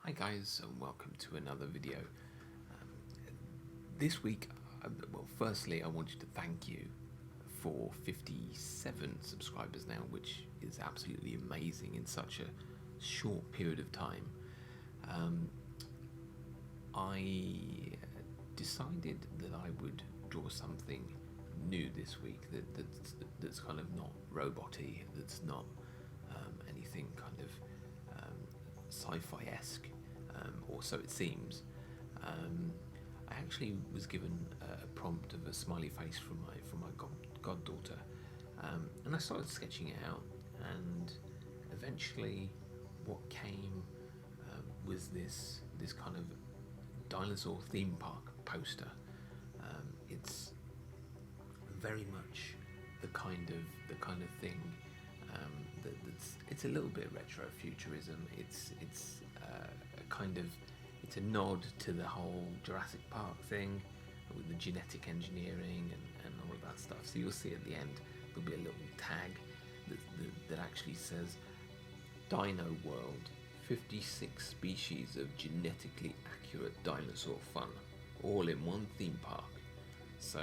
Hi guys, and welcome to another video. This week, well, firstly I wanted to thank you for 57 subscribers now, which is absolutely amazing in such a short period of time. I decided that I would draw something new this week that's kind of not robot-y, that's not anything kind of sci-fi-esque, or so it seems. I actually was given a prompt of a smiley face from my goddaughter, and I started sketching it out, and eventually, what came was this kind of dinosaur theme park poster. It's very much the kind of thing it's a little bit retro futurism. It's a nod to the whole Jurassic Park thing with the genetic engineering and all of that stuff. So you'll see at the end there'll be a little tag that actually says Dino World, 56 species of genetically accurate dinosaur fun, all in one theme park. So,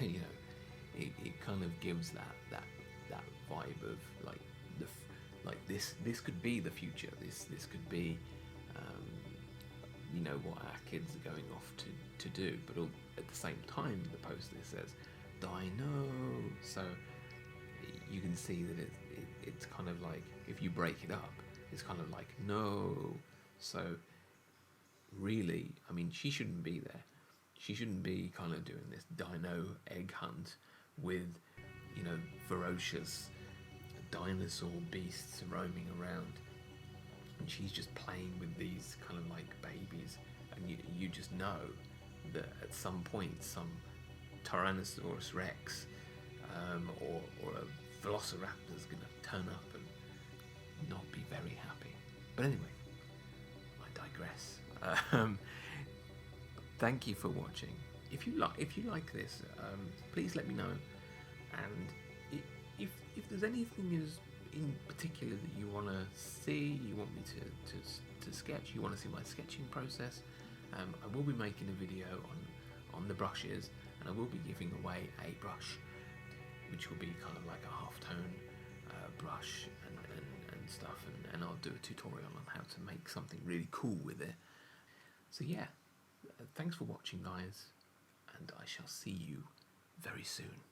it kind of gives that vibe of like this could be the future. This could be what our kids are going off to do. But at the same time, the poster says Dino. So you can see that it's kind of like, if you break it up, it's kind of like no. So really, I mean, she shouldn't be there. She shouldn't be kind of doing this dino egg hunt with, ferocious dinosaur beasts roaming around. And she's just playing with these kind of like babies. And you just know that at some point, some Tyrannosaurus Rex or a Velociraptor is going to turn up and not be very happy. But anyway, I digress. Thank you for watching. If you like this, please let me know. And if there's anything in particular that you want to see, you want me to sketch, you want to see my sketching process, I will be making a video on the brushes, and I will be giving away a brush, which will be kind of like a half-tone brush and stuff, and I'll do a tutorial on how to make something really cool with it. So yeah, thanks for watching guys, and I shall see you very soon.